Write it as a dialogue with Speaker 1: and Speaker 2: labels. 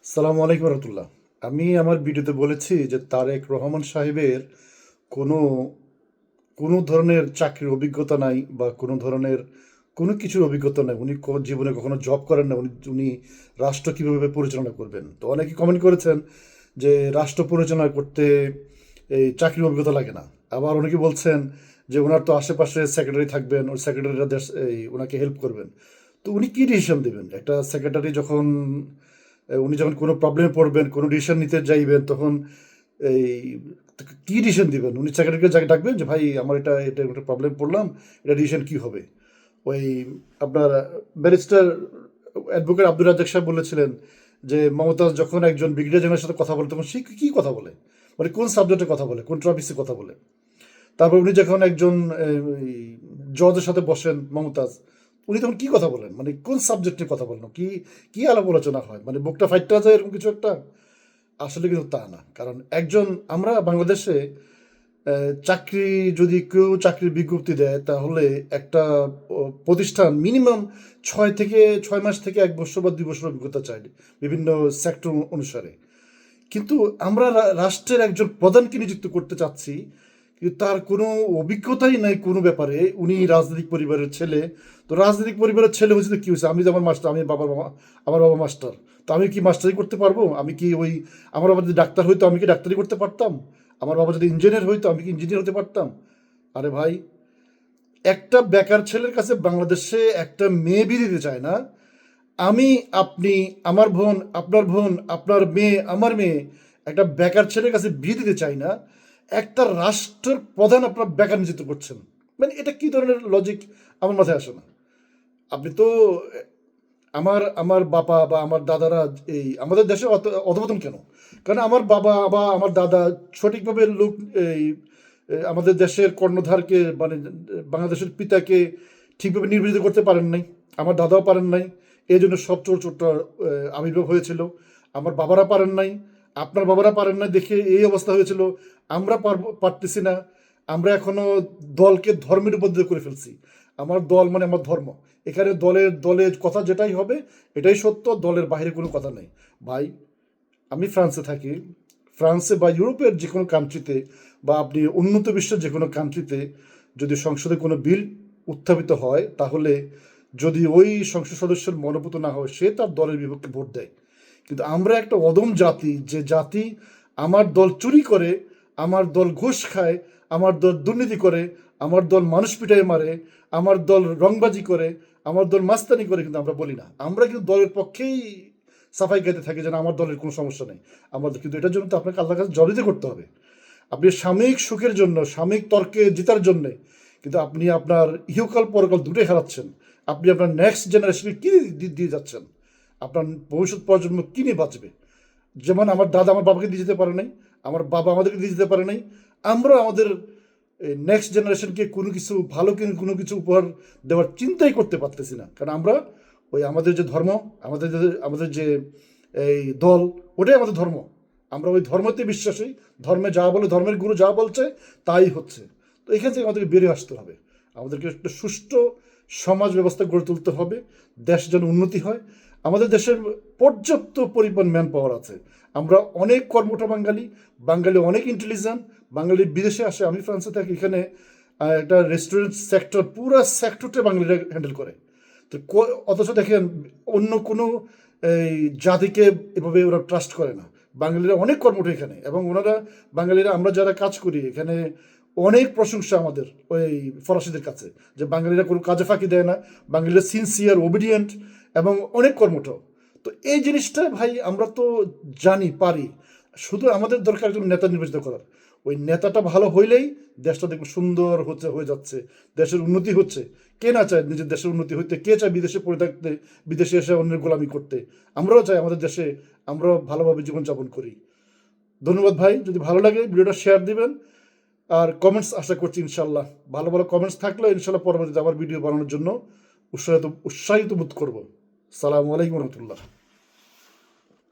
Speaker 1: সালামু আলাইকুম রহমতুল্লাহ। আমি আমার ভিডিওতে বলেছি যে তারেক রহমান সাহেবের কোনো কোনো ধরনের চাকরির অভিজ্ঞতা নাই বা কোনো ধরনের কোনো কিছুর অভিজ্ঞতা নাই। উনি জীবনে কখনো জব করেন না। উনি উনি রাষ্ট্র কীভাবে পরিচালনা করবেন। তো অনেকে কমেন্ট করেছেন যে রাষ্ট্র পরিচালনা করতে এই চাকরির অভিজ্ঞতা লাগে না। আবার অনেকে বলছেন যে ওনার তো আশেপাশে সেক্রেটারি থাকবেন, ওই সেক্রেটারিরা দেশ ওনাকে হেল্প করবেন। তো উনি কী ডিসিশন দেবেন? একটা সেক্রেটারি যখন উনি যখন কোনো প্রবলেমে পড়বেন, কোনো ডিসিশন নিতে যাইবেন, তখন এই কী ডিসিশন দিবেন? উনি সেক্রেটারিকে যাকে ডাকবেন যে ভাই আমার এটা এটা একটা প্রবলেম পড়লাম, এটা ডিসিশন কী হবে? ওই আপনার ব্যারিস্টার অ্যাডভোকেট আব্দুর রাজ্জাক সাহেব বলেছিলেন যে মমতাজ যখন একজন ব্রিগেডিয়ার জেনারেলের সাথে কথা বলে তখন সে কী কথা বলে, মানে কোন সাবজেক্টে কথা বলে, কোন টপিক্সে কথা বলে। তারপর উনি যখন একজন জজের সাথে বসেন মমতাজ, উনি তখন কী কথা বলেন, মানে কোন সাবজেক্টে কথা বলেন, কি কি আলাপ আলোচনা হয়, মানে বুকটা ফাইটটা যায় এরকম কিছু একটা। আসলে কিন্তু তা না। কারণ একজন আমরা বাংলাদেশে চাকরি যদি কেউ চাকরির বিজ্ঞপ্তি দেয় তাহলে একটা প্রতিষ্ঠান মিনিমাম 6 মাস থেকে 1 বছর বা 2 বছর অভিজ্ঞতা চায় বিভিন্ন সেক্টর অনুসারে। কিন্তু আমরা রাষ্ট্রের একজন প্রধানকে নিযুক্ত করতে চাচ্ছি, কিন্তু তার কোনো অভিজ্ঞতাই নাই কোনো ব্যাপারে। উনি রাজনৈতিক পরিবারের ছেলে। তো রাজনৈতিক পরিবারের ছেলে হয়েছে তো কী হয়েছে? আমি যেমন মাস্টার, আমি আমার বাবা মাস্টার। তো আমি কি মাস্টারি করতে পারবো? আমি কি ওই আমার বাবা যদি ডাক্তার হইতো আমি কি ডাক্তারি করতে পারতাম? আমার বাবা যদি ইঞ্জিনিয়ার হইতো আমি কি ইঞ্জিনিয়ার হতে পারতাম? আরে ভাই, একটা বেকার ছেলের কাছে বাংলাদেশে একটা মেয়ে বিয়ে দিতে চায় না। আমি, আপনি, আমার বোন, আপনার বোন, আপনার মেয়ে, আমার মেয়ে একটা বেকার ছেলের কাছে বিয়ে দিতে চাই না। একটা রাষ্ট্রের প্রধান আপনার বেকার নিযুক্ত করছেন, মানে এটা কি ধরনের লজিক? আমার মাথায় আসে না। আপনি তো আমার আমার বাবা বা আমার দাদারা এই আমাদের দেশে অধপতন কেন? কারণ আমার বাবা বা আমার দাদা সঠিকভাবে লোক এই আমাদের দেশের কর্ণধারকে মানে বাংলাদেশের পিতাকে ঠিকভাবে নির্বাচিত করতে পারেন নাই। আমার দাদাও পারেন নাই। এই জন্য সব চোর চোরটা আবির্ভাব হয়েছিল। আমার বাবারা পারেন নাই, আপনার বাবারা পারেন নাই দেখে এই অবস্থা হয়েছিল। আমরা পারতেছি না। আমরা এখনো দলকে ধর্মে রূপান্তরিত করে ফেলছি। আমার দল মানে আমার ধর্ম। এখানে দলের কথা যেটাই হবে এটাই সত্য, দলের বাইরে কোনো কথা নেই। ভাই, আমি ফ্রান্সে থাকি। ফ্রান্সে বা ইউরোপের যে কোনো কান্ট্রিতে বা আপনি উন্নত বিশ্বের যে কোনো কান্ট্রিতে যদি সংসদে কোনো বিল উত্থাপিত হয় তাহলে যদি ওই সংসদ সদস্যের মনোভূত না হয় সে তার দলের বিপক্ষে ভোট দেয়। কিন্তু আমরা একটা অদম জাতি, যে জাতি আমার দল চুরি করে, আমার দল ঘুষ খায়, আমার দল দুর্নীতি করে, আমার দল মানুষ পিটাই মারে, আমার দল রংবাজি করে, আমার দল মাস্তানি করে, কিন্তু আমরা বলি না। আমরা কিন্তু দলের পক্ষেই সাফাই গাইতে থাকি যেন আমার দলের কোনো সমস্যা নেই। আমাদের কিন্তু এটার জন্য তো আপনাকে আল্লাহর কাছে জব দিতে করতে হবে। আপনি সাময়িক সুখের জন্য, সাময়িক তর্কে জেতার জন্যে কিন্তু আপনি আপনার ইহকাল পরকাল দুটোই হারাচ্ছেন। আপনি আপনার নেক্সট জেনারেশনকে কী দিয়ে যাচ্ছেন? আপনার ভবিষ্যৎ প্রজন্ম কী নিয়ে বাঁচবে? যেমন আমার দাদা আমার বাবাকে দিয়ে যেতে পারে নাই, আমার বাবা আমাদেরকে দিয়ে যেতে পারে নাই, আমরা আমাদের নেক্সট জেনারেশনকে কোনো কিছু ভালো কোনো কিছু উপহার দেওয়ার চিন্তাই করতে পারতেছি না। কারণ আমরা ওই আমাদের যে ধর্ম, আমাদের যে এই দল, ওটাই আমাদের ধর্ম। আমরা ওই ধর্মতে বিশ্বাসী। ধর্মে যা বলে, ধর্মের গুরু যা বলছে তাই হচ্ছে। তো এখান থেকে আমাদেরকে বেরিয়ে আসতে হবে। আমাদেরকে একটা সুষ্ঠু সমাজ ব্যবস্থা গড়ে তুলতে হবে, দেশ যেন উন্নতি হয়। আমাদের দেশের পর্যাপ্ত পরিমাণ ম্যান পাওয়ার আছে। আমরা অনেক কর্মঠ বাঙালি, বাঙালি অনেক ইন্টেলিজেন্ট। বাঙালি বিদেশে আসে, আমি ফ্রান্সে থাকি, এখানে একটা রেস্টুরেন্ট সেক্টর, পুরো সেক্টরটা বাঙালিরা হ্যান্ডেল করে। তো অথচ দেখেন অন্য কোনো এই জাতিকে এভাবে ওরা ট্রাস্ট করে না। বাঙালিরা অনেক কর্মঠ এখানে, এবং ওনারা বাঙালিরা আমরা যারা কাজ করি এখানে অনেক প্রশংসা আমাদের ওই ফরাসিদের কাছে, যে বাঙালিরা কোনো কাজে ফাঁকি দেয় না, বাঙালিরা সিনসিয়ার, ওবিডিয়েন্ট এবং অনেক কর্মঠ। তো এই জিনিসটা ভাই আমরা তো জানি, পারি। শুধু আমাদের দরকার একজন নেতা নির্বাচিত করার। ওই নেতাটা ভালো হইলেই দেশটা দেখবে সুন্দর হয়ে যাচ্ছে, দেশের উন্নতি হচ্ছে। কে না চায় নিজের দেশের উন্নতি হইতে? কে চায় বিদেশে পড়ে থাকতে, বিদেশে এসে অন্যের গোলামি করতে? আমরাও চাই আমাদের দেশে আমরাও ভালোভাবে জীবনযাপন করি। ধন্যবাদ ভাই, যদি ভালো লাগে ভিডিওটা শেয়ার দিবেন, আর কমেন্টস আশা করছি ইনশাল্লাহ। ভালো ভালো কমেন্টস থাকলে ইনশাল্লাহ পরবর্তীতে আবার ভিডিও বানানোর জন্য উৎসাহিত বোধ করবো। সালামু আলাইকুম রহমতুল্লাহ।